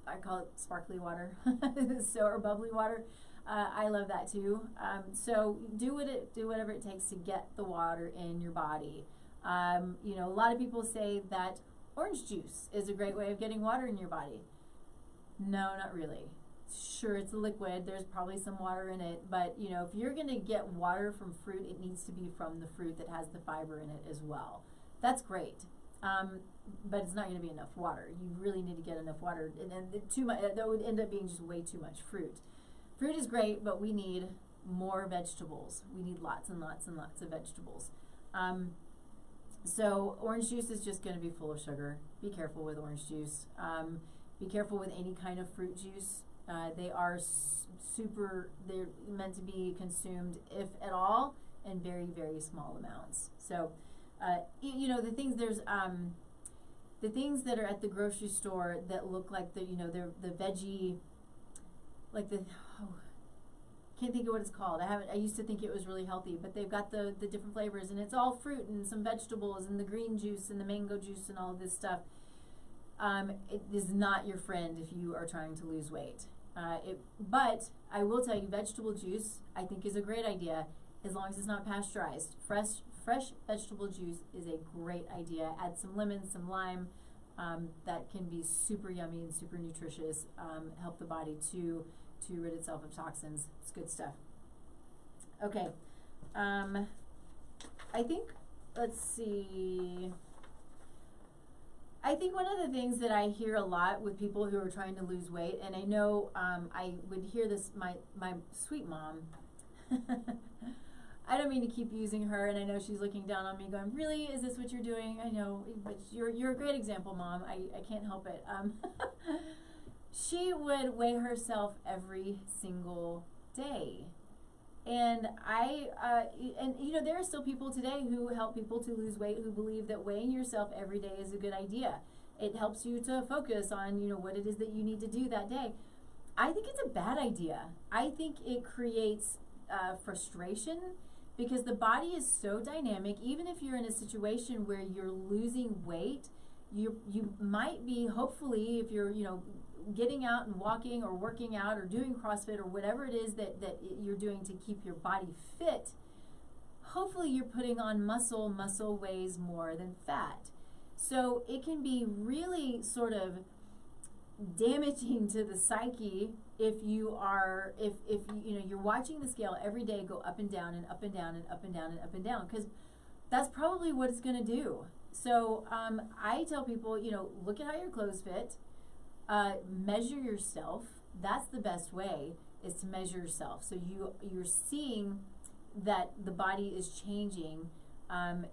I call it sparkly water, or bubbly water. I love that too. So do whatever it takes to get the water in your body. A lot of people say that orange juice is a great way of getting water in your body. No, not really. sure, it's a liquid, there's probably some water in it, but you know, if you're going to get water from fruit, it needs to be from the fruit that has the fiber in it as well. That's great. But it's not going to be enough water. You really need to get enough water, and too much, that would end up being just way too much fruit. Fruit is great, but we need more vegetables. We need lots and lots and lots of vegetables. So orange juice is just going to be full of sugar. Be careful with orange juice. Be careful with any kind of fruit juice. They are they're meant to be consumed, if at all, in very, very small amounts. So, you know, the things that are at the grocery store that look like they're the veggie, like can't think of what it's called. I used to think it was really healthy, but they've got the different flavors, and it's all fruit and some vegetables and the green juice and the mango juice and all of this stuff. It is not your friend if you are trying to lose weight. But I will tell you, vegetable juice I think is a great idea, as long as it's not pasteurized. Fresh vegetable juice is a great idea. Add some lemon, some lime. That can be super yummy and super nutritious. Help the body to rid itself of toxins. It's good stuff. Okay. I think, let's see. I think one of the things that I hear a lot with people who are trying to lose weight, and I know I would hear this, my sweet mom, I don't mean to keep using her, and I know she's looking down on me going, really, is this what you're doing? I know, but you're a great example, Mom. I can't help it. She would weigh herself every single day. And and you know, there are still people today who help people to lose weight who believe that weighing yourself every day is a good idea. It helps you to focus on, you know, what it is that you need to do that day. I think it's a bad idea. I think it creates frustration, because the body is so dynamic. Even if you're in a situation where you're losing weight, you might be, hopefully, if you're, you know, getting out and walking or working out or doing CrossFit or whatever it is that you're doing to keep your body fit, hopefully you're putting on muscle. Muscle weighs more than fat. So it can be really sort of damaging to the psyche if you are, if you know, you're watching the scale every day go up and down and up and down and up and down and up and down, because that's probably what it's going to do. So I tell people, you know, look at how your clothes fit. Measure yourself. That's the best way, is to measure yourself. So you're seeing that the body is changing, and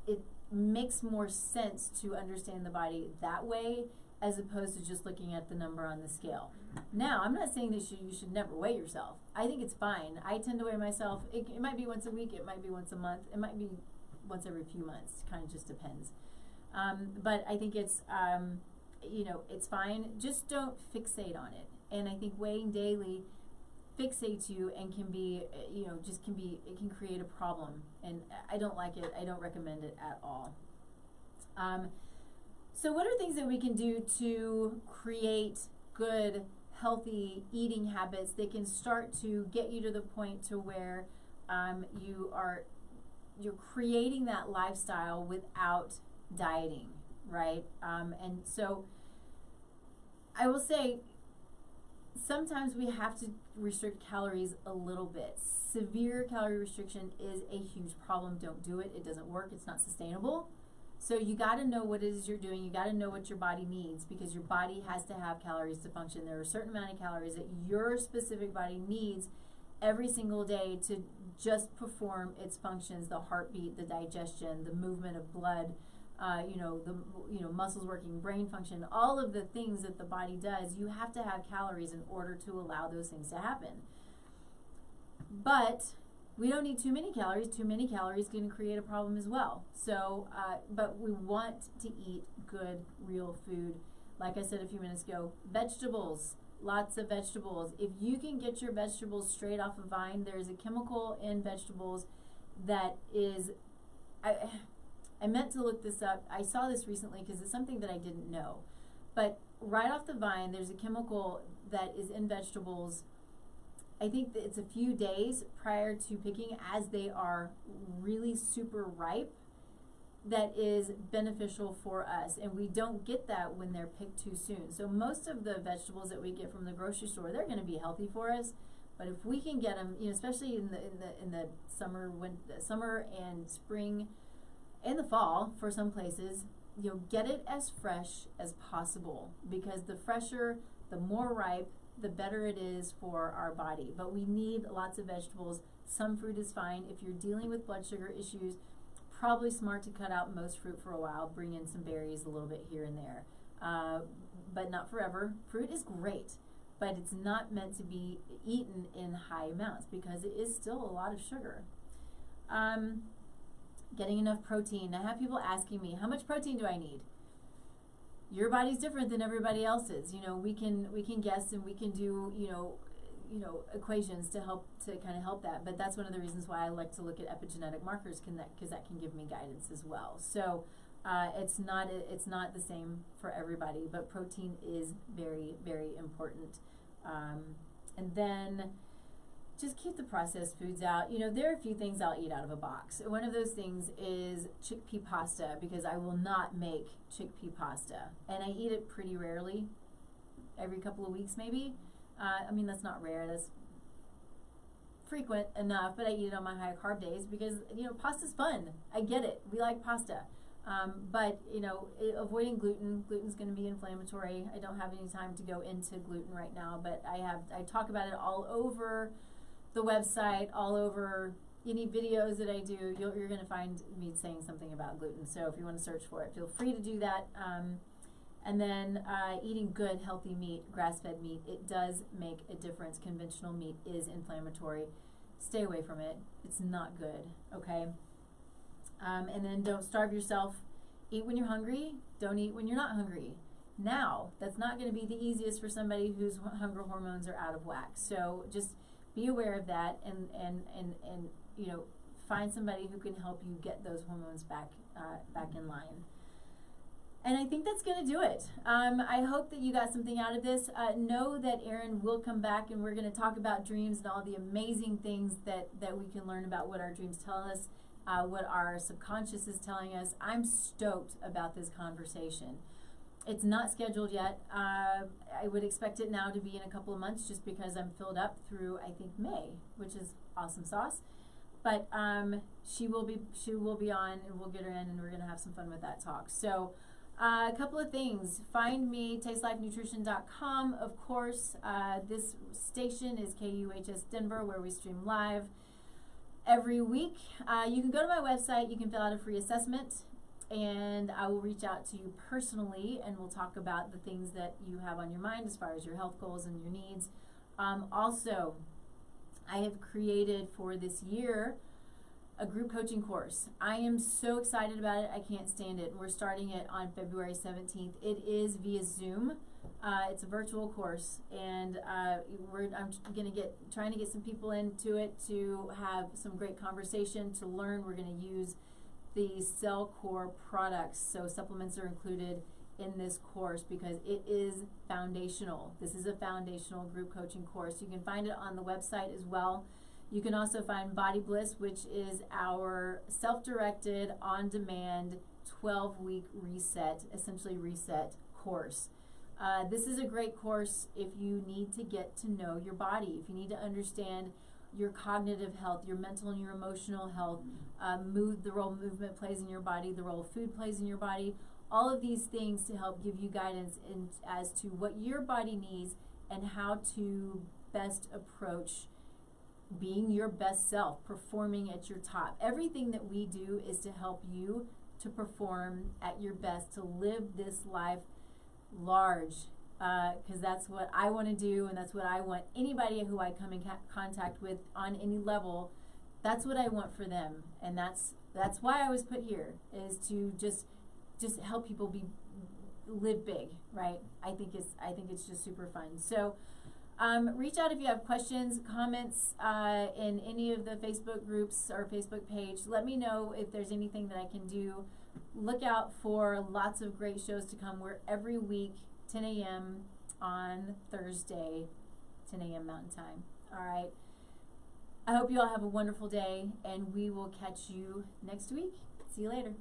it makes more sense to understand the body that way, as opposed to just looking at the number on the scale. Now, I'm not saying that you should never weigh yourself. I think it's fine. I tend to weigh myself. It might be once a week. It might be once a month. It might be once every few months. Kind of just depends. But I think it's, you know, it's fine. Just don't fixate on it. And I think weighing daily fixates you and can be, you know, it can create a problem. And I don't like it. I don't recommend it at all. So what are things that we can do to create good, healthy eating habits that can start to get you to the point to where you're creating that lifestyle without dieting, right? And so I will say, sometimes we have to restrict calories a little bit. Severe calorie restriction is a huge problem. Don't do it. It doesn't work. It's not sustainable. So you got to know what it is you're doing. You got to know what your body needs, because your body has to have calories to function. There are a certain amount of calories that your specific body needs every single day to just perform its functions: the heartbeat, the digestion, the movement of blood, muscles working, brain function, all of the things that the body does. You have to have calories in order to allow those things to happen. But we don't need too many calories. Too many calories can create a problem as well. So, but we want to eat good, real food. Like I said a few minutes ago, vegetables, lots of vegetables. If you can get your vegetables straight off a vine, there's a chemical in vegetables that is, I meant to look this up. I saw this recently because it's something that I didn't know. But right off the vine, there's a chemical that is in vegetables. I think that it's a few days prior to picking, as they are really super ripe, that is beneficial for us, and we don't get that when they're picked too soon. So most of the vegetables that we get from the grocery store, they're going to be healthy for us, but if we can get them, especially in the summer and spring and the fall for some places, get it as fresh as possible, because the fresher, the more ripe, the better it is for our body. But we need lots of vegetables. Some fruit is fine. If you're dealing with blood sugar issues, probably smart to cut out most fruit for a while, bring in some berries a little bit here and there, but not forever. Fruit is great, but it's not meant to be eaten in high amounts because it is still a lot of sugar. Getting enough protein. I have people asking me, how much protein do I need? Your body's different than everybody else's. We can guess, and we can do equations to kind of help that. But that's one of the reasons why I like to look at epigenetic markers, because that can give me guidance as well. So it's not the same for everybody, but protein is very, very important. And then just keep the processed foods out. There are a few things I'll eat out of a box. One of those things is chickpea pasta, because I will not make chickpea pasta. And I eat it pretty rarely, every couple of weeks maybe. That's not rare, that's frequent enough, but I eat it on my high carb days because, pasta's fun. I get it. We like pasta. But avoiding gluten. Gluten's going to be inflammatory. I don't have any time to go into gluten right now, but I talk about it all over the website, all over any videos that I do. You're going to find me saying something about gluten. So if you want to search for it, feel free to do that. And then eating good, healthy meat, grass-fed meat, it does make a difference. Conventional meat is inflammatory. Stay away from it. It's not good, okay? And then don't starve yourself. Eat when you're hungry. Don't eat when you're not hungry. Now, that's not going to be the easiest for somebody whose hunger hormones are out of whack. So just be aware of that, and find somebody who can help you get those hormones back in line. And I think that's going to do it. I hope that you got something out of this. Know that Erin will come back, and we're going to talk about dreams and all the amazing things that we can learn about what our dreams tell us, what our subconscious is telling us. I'm stoked about this conversation. It's not scheduled yet. I would expect it now to be in a couple of months, just because I'm filled up through, I think, May, which is awesome sauce. But she will be on, and we'll get her in, and we're going to have some fun with that talk. So a couple of things. Find me, tastelifenutrition.com. Of course, this station is KUHS Denver, where we stream live every week. You can go to my website. You can fill out a free assessment, and I will reach out to you personally, and we'll talk about the things that you have on your mind as far as your health goals and your needs. Also, I have created for this year a group coaching course. I am so excited about it. I can't stand it. We're starting it on February 17th. It is via Zoom. It's a virtual course, and I'm trying to get some people into it to have some great conversation, to learn. We're going to use the Cell Core products, so supplements are included in this course because it is foundational. This is a foundational group coaching course. You can find it on the website as well. You can also find Body Bliss, which is our self-directed, on-demand, 12-week essentially reset course. This is a great course if you need to get to know your body, if you need to understand your cognitive health, your mental and your emotional health, the role movement plays in your body, the role food plays in your body, all of these things to help give you guidance as to what your body needs and how to best approach being your best self, performing at your top. Everything that we do is to help you to perform at your best, to live this life large, because that's what I want to do, and that's what I want anybody who I come in contact with on any level. That's what I want for them, and that's why I was put here, is to just help people live big, right? I think it's just super fun. So reach out if you have questions, comments in any of the Facebook groups or Facebook page. Let me know if there's anything that I can do. Look out for lots of great shows to come. We're every week, 10 a.m. on Thursday, 10 a.m. Mountain Time. All right. I hope you all have a wonderful day, and we will catch you next week. See you later.